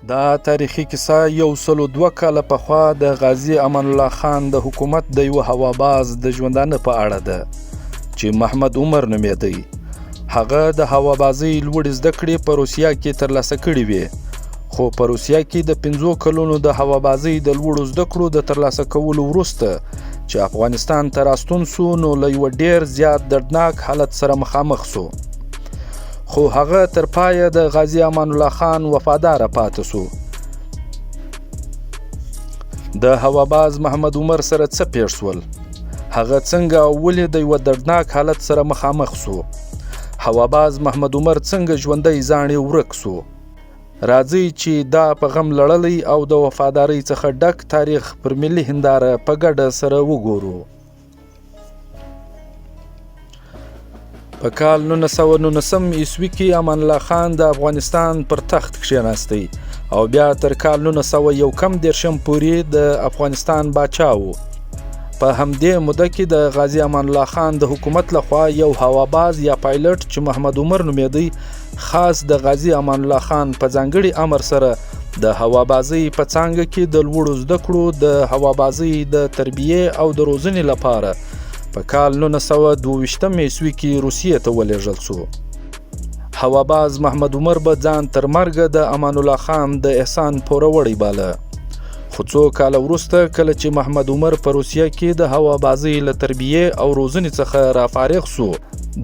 دا تاریخي کیسه 102 کاله پخوا د غازی امان الله خان د حکومت د یو هواباز د ژوندانه په اړه ده چې محمد عمر نومیده. هغه د هوابازۍ لوړې زده کړې په روسیه کې ترلاسه کړې وې، خو په روسیه کې د 15 کلونو د هوابازۍ د لوړو زده کړو د ترلاسه کولو وروسته چې افغانستان ته راستون سو، نو له یو ډیر زیات دردناک حالت سره مخامخ سو. خو هغه تر پایه د غازی امان الله خان وفادار پاتې سو. د هواباز محمد عمر سره څه پیښ شول؟ هغه څنګه او ولې د یو دردناک حالت سره مخامخ سو؟ هواباز محمد عمر څنګه ژوندی ځاڼې ورک سو؟ راځئ چې دا په غم لړلی او د وفادارۍ څخه ډک تاریخ پر ملي هنداره په ګډه سره وګورو. په کال 1919 عیسوي کې امان الله خان د افغانستان پر تخت کښېناستی او بیا تر کال 1919 پورې د افغانستان باچا و. په همدې موده کې د غازی امان الله خان د حکومت لخوا یو هواباز یا پایلټ چې محمد عمر نومیدی خاص د غازی امان الله خان په ځانګړي امر سره د هوابازۍ په څانګه کې د لوړو زده کړو د هوابازۍ د تربیې او د روزنې لپاره په کال 1922 عیسوي کې روسیې ته ولېږل سو. هواباز محمد عمر به ځان تر مرګه د امان الله خان د احسان پوروړی باله. خو څو کاله وروسته کله چې محمد عمر په روسیه کې د هوابازۍ له تربیې او روزنې څخه رافارغ سو،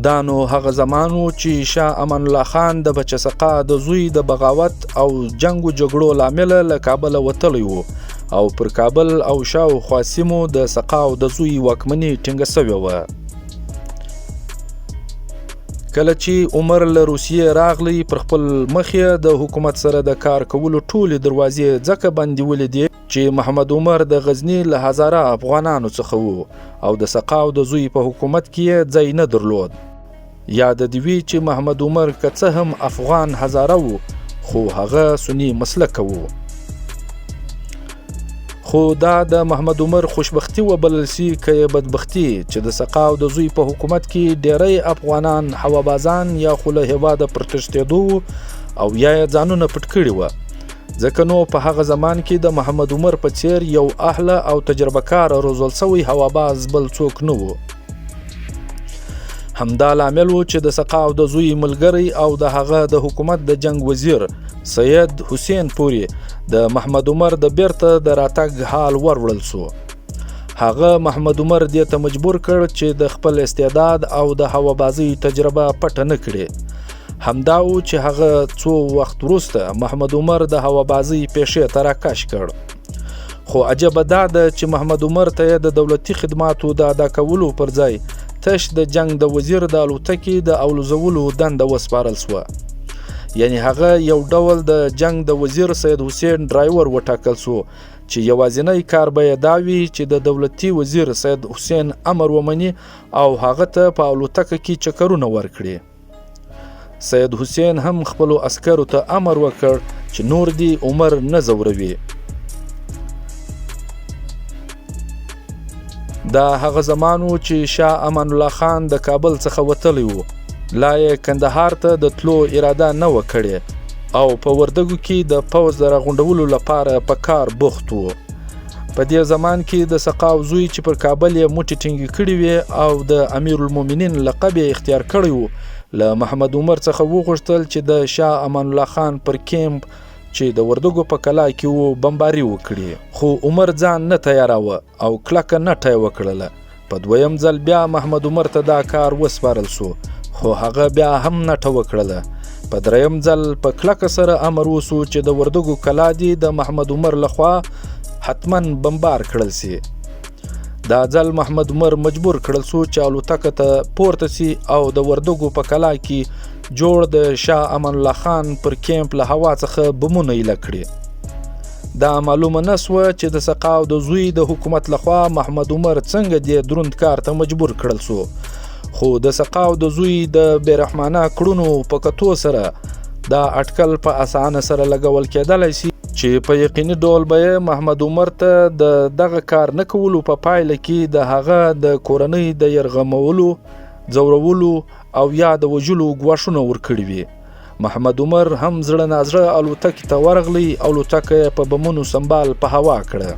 دا نو هغه زمان و چې شاه امان الله خان د بچسقا د زوی د بغاوت او جنګ و جګړو لامله له کابله وتلی و او پر کابل او شاوخوا سیمو د سقا او د زوی واکمني ټینګه سوې وه. کله چې عمر له روسیې راغلی، پر خپل مخ یې د حکومت سره د کار کولو ټولې دروازې ځکه بندې ولیدې چې محمد عمر د غزني له هزاره افغانانو څخه و او د سقا او د زوی په حکومت کې یې ځای نه درلود. یاد دې وي چې محمد عمر که څه هم افغان هزاره و، خو هغه سني مسلکه و. خو دا د محمد عمر خوشبختی وبلل سي که یې بدبختی چې د سقا او د زوی په حکومت کې ډیری افغانان هوابازان یا خو له هېواده پر تښتېدو او یا یې ځانونه پټ کړي وه، ځکه نو په هغه زمان کې د محمد عمر په څیر یو اهله او تجربه کار روزل سوی هواباز بل څوک نه و. همدا لامل و چې د سقا او د زوی ملګری او د هغه د حکومت د جنگ وزیر سید حسین پوری د محمد عمر د بیرته د راتګ حال وروړل سو. هغه محمد عمر دې ته مجبور کړ چې د خپل استعداد او د هوابازۍ تجربه پټه نه کړي. همدا و چې هغه څو وخت وروسته محمد عمر د هوابازۍ پیشې ته راکش کړ. خو عجبه دا ده چې محمد عمر ته د دولتي خدماتو د ادا کولو پر ځای تش د جنگ د وزیر د الوتکې د اولوزولو دنده وسپارل سوه. یعنی هغه یو ډول د جنگ د وزیر سید حسین ډرایور وټاکل سو چې یوازینی کار به یې دا وي چې د دولتي وزیر سید حسین امر ومني او هغه ته په الوتکه کې چکرونه ورکړي. سید حسین هم خپلو عسکرو ته امر وکړ چې نور دی عمر نه ځوروي. دا هغه زمان و چې شاه امان الله خان د کابل څخه وتلی و، لا یې کندهار ته د تلو اراده نه وه کړې او په وردګو کې د پوځ د راغونډولو لپاره په کار بوخت و. په دې زمان کې د سقا او زوی چې پر کابل یې موټې ټینګې کړې وې او د امیر المؤمنین لقب یې اختیار کړی و، له محمد عمر څخه وغوښتل چې د شاه امان الله خان پر کیمپ چې د وردګو په کلا کې و بمباري وکړي. خو عمر ځان نه تیاراوه او کلکه نټه یې وکړله. په دویم ځل بیا محمد عمر ته دا کار وسپارل سو، خو هغه بیا هم نټه وکړله. په دریم ځل په کلکه سره امر وسو چې د وردګو کلا دي د محمد عمر لخوا حتما بمبار کړل سي. دا ځل محمد عمر مجبور کړل سو چې الوتکه ته پورته سي او د وردګو په کلا کې جوړ د شاه امان الله خان پر کیمپ له هوا څخه بمونه ایله کړي. دا معلومه نه سوه چې د سقا او د زوی د حکومت لخوا محمد عمر څنګه دې دروند کار ته مجبور کړل سو. خو د سقا او د زوی د بېرحمانه کړنو په کتو سره دا اټکل په اسانه سره لګول کېدلی سي چې په یقیني ډول به محمد عمر ته د دغه کار نه کولو په پایله کې د هغه د کورنۍ د یرغمولو، ځورولو او یا د وژلو ګواښونه ورکړي وي. محمد عمر هم زړه نازړه الوتکې ته ورغلی او الوتکه یې په بمونو سنبال په هوا کړه.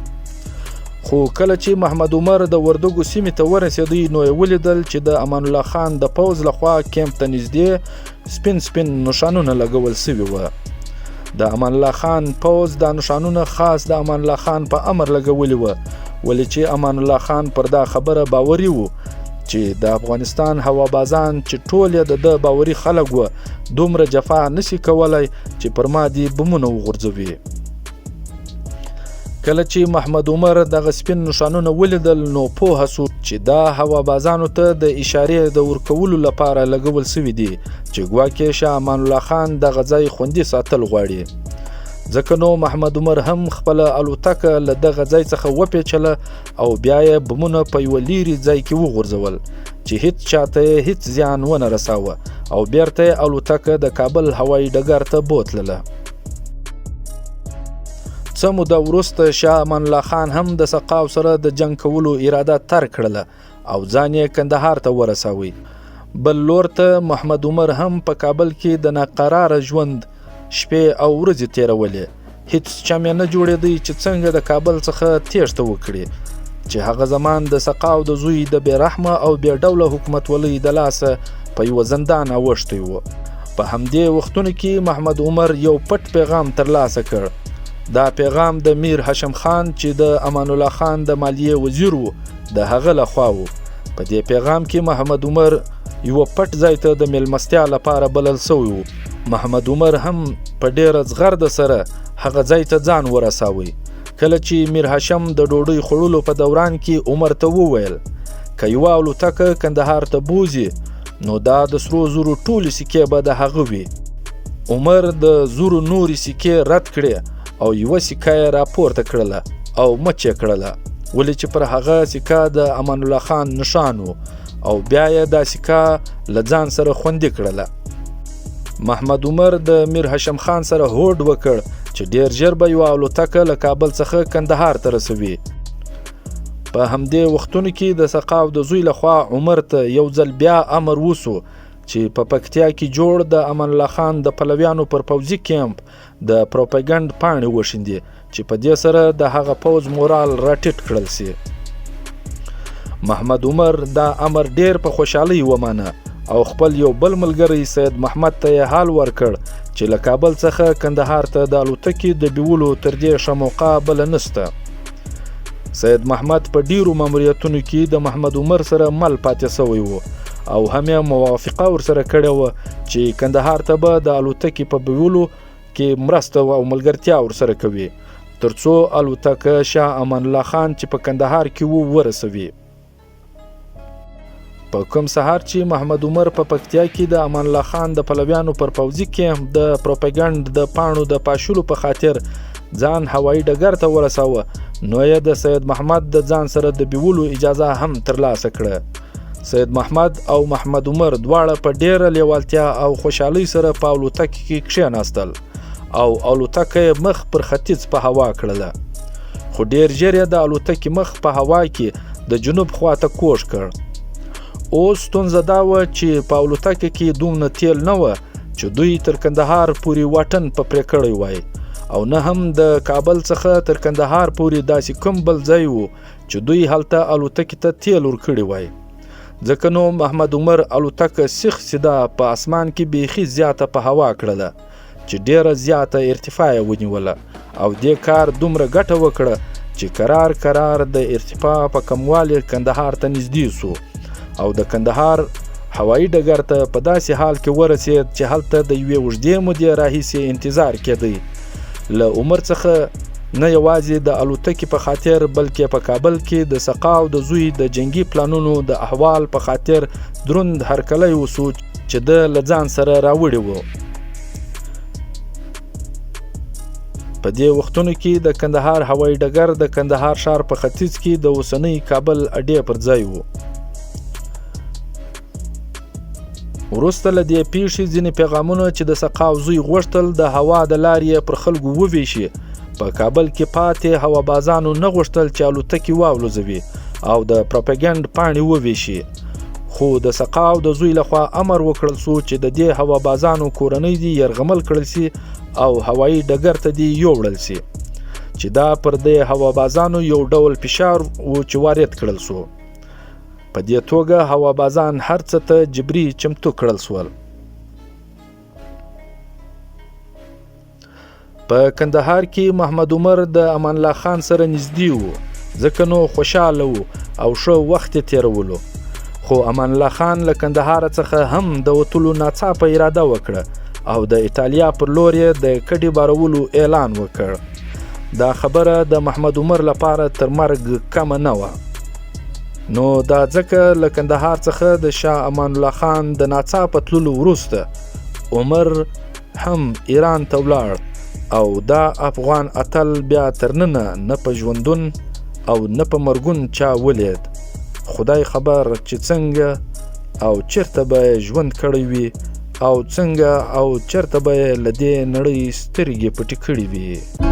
خو کله چې محمد عمر د وردګو سیمې ته ورسېدی نو یې ولیدل چې د امان الله خان د پوځ لخوا کیمپ ته نږدې سپین نښانونه لګول سوي وه. د امان الله خان پوځ دا نښانونه خاص د امان الله خان په امر لګولي وه، ولې چې امان الله خان پر دا خبره باوري و چې د افغانستان هوابازان چې ټول یې د باوري خلک وه دومره جفا نشي کولی چې پر ما دې بمونه وغورځوي. کله چې محمد عمر دغه سپین نښانونه ولیدل نو پوهه سو چې دا هوابازانو ته د اشارې د ورکولو لپاره لګول سوي دي چې ګواکې شاه امان الله خان دغه ځای خوندي ساتل غواړي. ځکه نو محمد عمر هم خپله الوتکه له دغه ځای څخه وپیچله او بیا یې بمونه په یوه لیرې ځای کې وغورځول چې هیڅ چاته یې هیڅ زیان ونه رساوه او بیرته یې الوتکه د کابل هوایي ډګر ته بوتلله. څه موده وروسته شاه امان الله خان هم د سقاو سره د جنګ کولو اراده تر کړله او ځان یې کندهار ته ورساوی. بل لور ته محمد عمر هم په کابل کې د ناقراره ژوند شپې او ورځې تیرولې. هیڅ چم یې نه جوړېدی چې څنګه د کابل څخه تیښته وکړي چې هغه زمان د سقاو د زوی د بې رحمه او بې ډوله حکومتولۍ د لاسه په یوه زندان اوښتی و. په همدې وختونو کې محمد عمر یو پټ پیغام ترلاسه کړ. دا پیغام د میر هاشم خان چې د امان الله خان د مالیې وزیر و د هغه لخوا و. په دې پیغام کې محمد عمر یو پټ ځای ته د میلمستیا لپاره بلل سوی و. محمد عمر هم په ډیره زغرده سره هغه ځای ته ځان ورساوی. کله چې میر هاشم د ډوډۍ خوړلو په دوران کې عمر ته وویل که یوه الوتکه کندهار ته بوځي نو دا د سرو زرو ټولې سکې به د هغه وي. عمر د زرو نورې سکې رد کړې او یوه سکه یې راپورته کړله او مچ یې کړله، ولې چې پر هغه سکه د امان الله خان نښان و او بیا یې دا سکه له ځان سره خوندي کړله. محمد عمر د میر هاشم خان سره هوډ وکړ چې ډیر ژر به یوه الوتکه له کابل څخه کندهار ته رسوي. په همدې وختونو کې د سقاو د زوی لخوا عمر ته یو ځل بیا امر وسو چې په پکتیا کې جوړ د امان الله خان د پلویانو پر پوځي کیمپ د پروپاګاندا پاڼې وشیندي چې په دې سره د هغه پوځ مورال راټیټ کړل سي. محمد عمر دا امر ډیر په خوشحالۍ ومانه او خپل یو بل ملګری سید محمد ته یې حال ورکړ چې له کابل څخه کندهار ته د الوتکې د بیولو تر دې ښه موقع بله نشته. سید محمد په ډیرو ماموریتونو کې د محمد عمر سره مل پاتې سوی و او هم یې موافقه ورسره کړې وه چې کندهار ته به د الوتکې په بیولو کې مرسته او ملګرتیا ورسره کوي تر څو الوتکه شاه امان الله خان چې په کندهار کې ورسوي. په کوم سهار چې محمد عمر په پکتیا کې د امان الله خان د پلویانو پر پوځي کیمپ د پروپاګاندا د پاڼو د پاشلو په خاطر ځان هوایي ډګر ته ورساوه نو یې د سید محمد د ځان سره د بیولو اجازه هم ترلاسه کړه. سید محمد او محمد عمر دواړه په ډیره لیوالتیا او خوشحالۍ سره په الوتکه کې کښېناستل او الوتکه مخ پر ختیځ په هوا کړله. خو ډیر ژر یې د الوتکې مخ په هوا کې د جنوب خواته کوږ کړ. اوس ستونزه دا وه چې په الوتکه کې دومره تیل نه وه چې دوی تر کندهار پورې واټن په پرې کړی وای او نه هم د کابل څخه تر کندهار پورې داسې کوم بل ځای و چې دوی هلته الوتکې ته تیل ورکړی وای. ځکه نو محمد عمر الوتکه سیخ سیده په اسمان کې بیخي زیاته په هوا کړله چې ډیره زیاته ارتفاع یې ونیوله او دې کار دومره ګټه وکړه چې قرار د ارتفاع په کموالي کندهار ته نږدې سو او د کندهار هوایي ډګر ته په داسې حال کې ورسېد چې هلته د یوې اوږدې مودې راهیسې انتظار کېدی. له عمر څخه نه یوازې د الوتکې په خاطر بلکې په کابل کې د سقاو د زوی د جنگي پلانونو د احوال په خاطر دروند هرکلی وسو چې د له ځان سره راوړی و. په دې وختونو کې د کندهار هوایي ډګر د کندهار ښار په ختیځ کې د اوسنۍ کابل اډې پر ځای و. وروسته له دې پیښې ځینې پیغامونه چې د سقاو زوی غوښتل د هوا د لارې پر خلکو وویشي په کابل کې پاتې هوابازانو نه غوښتل چې الوتکې والوځوي او د پروپاګاندا پاڼې وویشي. خو د سقاو د زوی لخوا امر وکړل سو چې د دې هوابازانو کورنۍ دي یرغمل کړل سي او هوایي ډګر ته دي یوړل سي چې دا پر دې هوابازانو یو ډول فشار و چې وارد کړل سو. په دې توګه هوابازان هر څه ته جبري چمتو کړل سول. په کندهار کې محمد عمر د امان الله خان سره نږدې و ځکه نو خوشاله و او ښه وخت یې تېرولو. خو امان الله خان له کندهار څخه هم د وتلو ناڅاپه اراده وکړه او د ایټالیا پر لور یې د کډې بارولو اعلان وکړ. دا خبره د محمد عمر لپاره تر مرګ کمه نه وه. نو دا ځکه له کندهار څخه د شاه امان الله خان د ناڅاپه تللو وروسته عمر هم ایران ته ولاړ او دا افغان اتل بیا تر ننه نه په ژوندون او نه په مرګون چا ولید. خدای خبر چې څنګه او چیرته به ژوند کړی وي او څنګه او چیرته به له دې نړۍ سترګې پټې کړې وي.